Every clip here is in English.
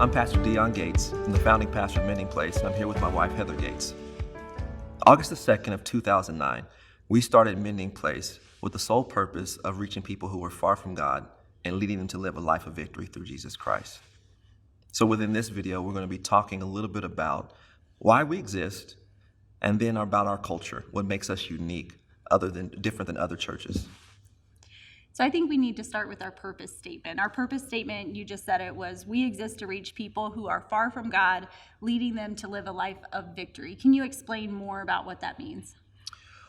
I'm Pastor Dion Gates. I'm the founding pastor of Mending Place, and I'm here with my wife, Heather Gates. August the 2nd of 2009, we started Mending Place with the sole purpose of reaching people who were far from God and leading them to live a life of victory through Jesus Christ. So within this video, we're going to be talking a little bit about why we exist, and then about our culture, what makes us unique, different than other churches. So I think we need to start with our purpose statement. Our purpose statement, you just said it, was we exist to reach people who are far from God, leading them to live a life of victory. Can you explain more about what that means?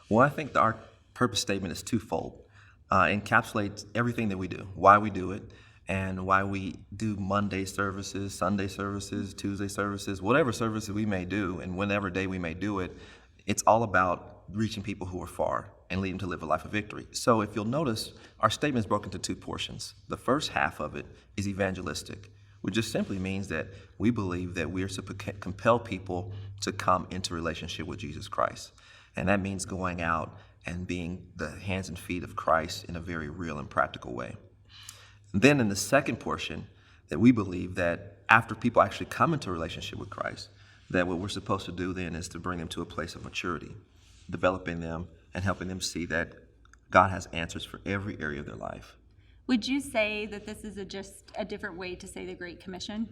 Well, I think our purpose statement is twofold. It encapsulates everything that we do, why we do it, and why we do Monday services, Sunday services, Tuesday services, whatever services we may do, and whenever day we may do it. It's all about reaching people who are far and leading them to live a life of victory. So if you'll notice, our statement is broken into two portions. The first half of it is evangelistic, which just simply means that we believe that we are to compel people to come into relationship with Jesus Christ. And that means going out and being the hands and feet of Christ in a very real and practical way. And then in the second portion, that we believe that after people actually come into a relationship with Christ, that what we're supposed to do then is to bring them to a place of maturity, developing them and helping them see that God has answers for every area of their life. Would you say that this is just a different way to say the Great Commission?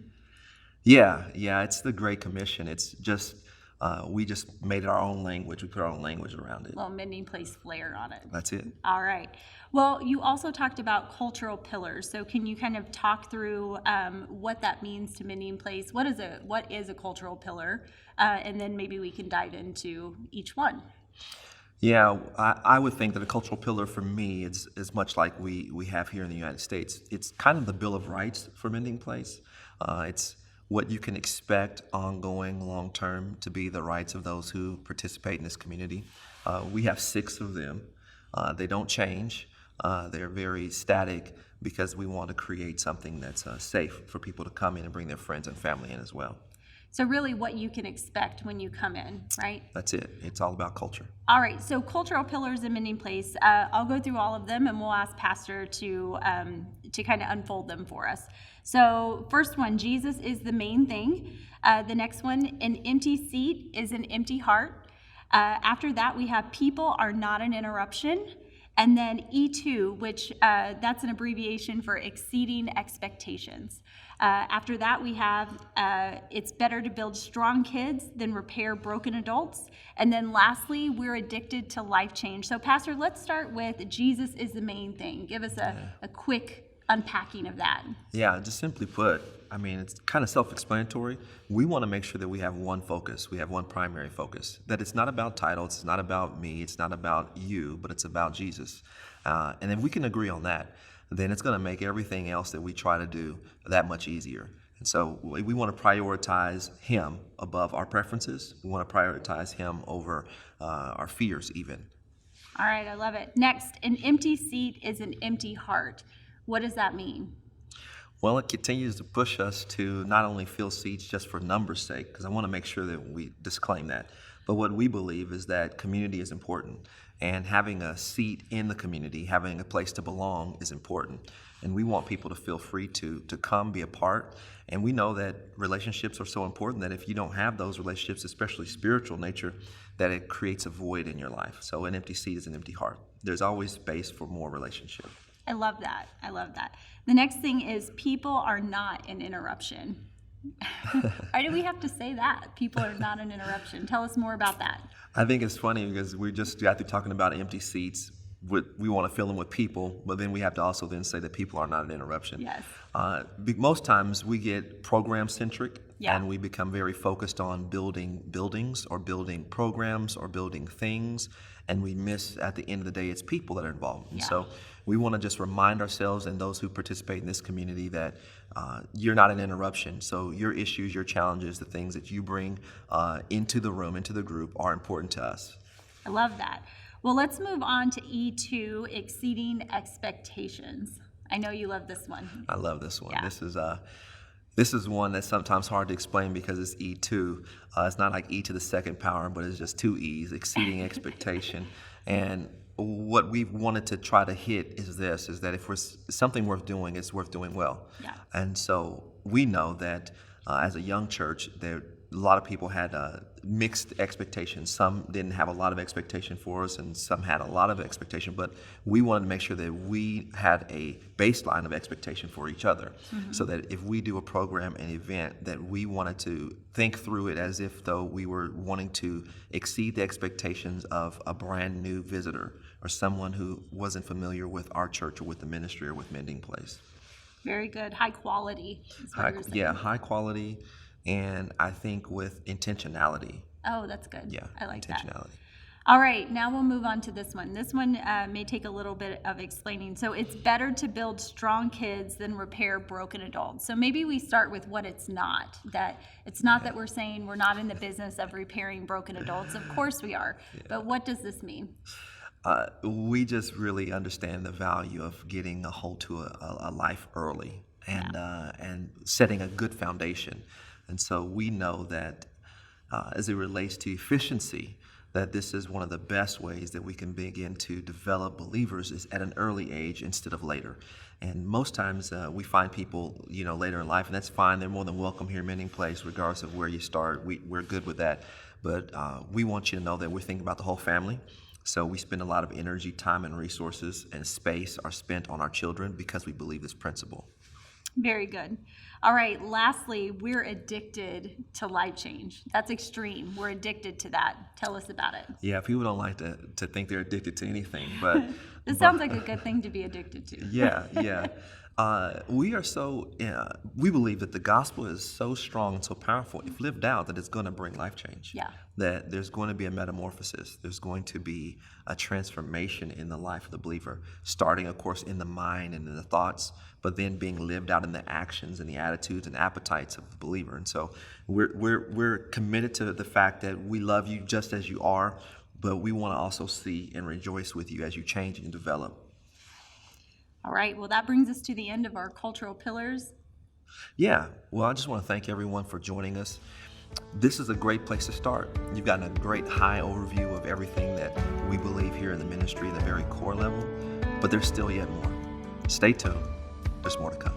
Yeah, it's the Great Commission. It's just, we just made it our own language. We put our own language around it. A little Mending Place flair on it. That's it. All right. Well, you also talked about cultural pillars. So can you kind of talk through what that means to Mending Place? What is a cultural pillar? And then maybe we can dive into each one. Yeah, I would think that a cultural pillar for me is much like we have here in the United States. It's kind of the Bill of Rights for Mending Place. It's what you can expect ongoing, long-term, to be the rights of those who participate in this community. We have 6 of them. They don't change. They're very static because we want to create something that's safe for people to come in and bring their friends and family in as well. So really what you can expect when you come in, right? That's it. It's all about culture. All right, so cultural pillars in Mending Place. I'll go through all of them and we'll ask Pastor to kind of unfold them for us. So first one, Jesus is the main thing. The next one, an empty seat is an empty heart. After that, we have people are not an interruption. And then E2, which that's an abbreviation for exceeding expectations. After that, we have it's better to build strong kids than repair broken adults. And then lastly, we're addicted to life change. So Pastor, let's start with Jesus is the main thing. Give us a quick unpacking of that. Yeah, just simply put, I mean, it's kind of self-explanatory. We want to make sure that we have one focus. We have one primary focus. That it's not about titles, it's not about me, it's not about you, but it's about Jesus. And if we can agree on that, then it's going to make everything else that we try to do that much easier. And so we want to prioritize Him above our preferences. We want to prioritize Him over our fears even. All right, I love it. Next, an empty seat is an empty heart. What does that mean? Well, it continues to push us to not only fill seats just for numbers' sake, because I want to make sure that we disclaim that, but what we believe is that community is important, and having a seat in the community, having a place to belong is important. And we want people to feel free to come, be a part. And we know that relationships are so important that if you don't have those relationships, especially spiritual nature, that it creates a void in your life. So an empty seat is an empty heart. There's always space for more relationship. I love that. The next thing is people are not an interruption. Why do we have to say that? People are not an interruption. Tell us more about that. I think it's funny because we just got through talking about empty seats. We want to fill them with people, but then we have to also then say that people are not an interruption. Yes. Most times we get program-centric, Yeah. and we become very focused on building buildings or building programs or building things, and we miss at the end of the day it's people that are involved. And Yeah. so we want to just remind ourselves and those who participate in this community that you're not an interruption. So your issues, your challenges, the things that you bring into the room, into the group are important to us. I love that. Well, let's move on to E2, exceeding expectations. I know you love this one. I love this one. Yeah. This is one that's sometimes hard to explain because it's E2. It's not like E to the second power, but it's just 2 E's, exceeding expectation. And what we've wanted to try to hit is that if we're something worth doing, it's worth doing well. Yeah. And so we know that as a young church, a lot of people had mixed expectations. Some didn't have a lot of expectation for us, and some had a lot of expectation. But we wanted to make sure that we had a baseline of expectation for each other, so that if we do a program, an event, that we wanted to think through it as if though we were wanting to exceed the expectations of a brand new visitor or someone who wasn't familiar with our church or with the ministry or with Mending Place. Very good. High quality is what you're saying. High quality, and I think with intentionality. Oh, that's good. Yeah, I like that. intentionality. All right, now we'll move on to this one. This one may take a little bit of explaining. So it's better to build strong kids than repair broken adults. So maybe we start with what it's not. That it's not that we're saying we're not in the business of repairing broken adults. Of course we are. But what does this mean? We just really understand the value of getting a hold to a life early and setting a good foundation. And so we know that as it relates to efficiency, that this is one of the best ways that we can begin to develop believers is at an early age instead of later. And most times we find people, later in life, and that's fine. They're more than welcome here in Mending Place, regardless of where you start. We're good with that. But we want you to know that we're thinking about the whole family. So we spend a lot of energy, time, and resources and space are spent on our children because we believe this principle. Very good. All right, lastly, we're addicted to life change. That's extreme. We're addicted to that. Tell us about it. Yeah, people don't like to think they're addicted to anything, but This sounds like a good thing to be addicted to. Yeah. We believe that the gospel is so strong and so powerful, if lived out, that it's going to bring life change. Yeah. That there's going to be a metamorphosis. There's going to be a transformation in the life of the believer, starting, of course, in the mind and in the thoughts, but then being lived out in the actions and the attitudes and appetites of the believer. And so we're committed to the fact that we love you just as you are, but we want to also see and rejoice with you as you change and develop. All right, well, that brings us to the end of our cultural pillars. Yeah, well, I just want to thank everyone for joining us. This is a great place to start. You've gotten a great high overview of everything that we believe here in the ministry at the very core level, but there's still yet more. Stay tuned. There's more to come.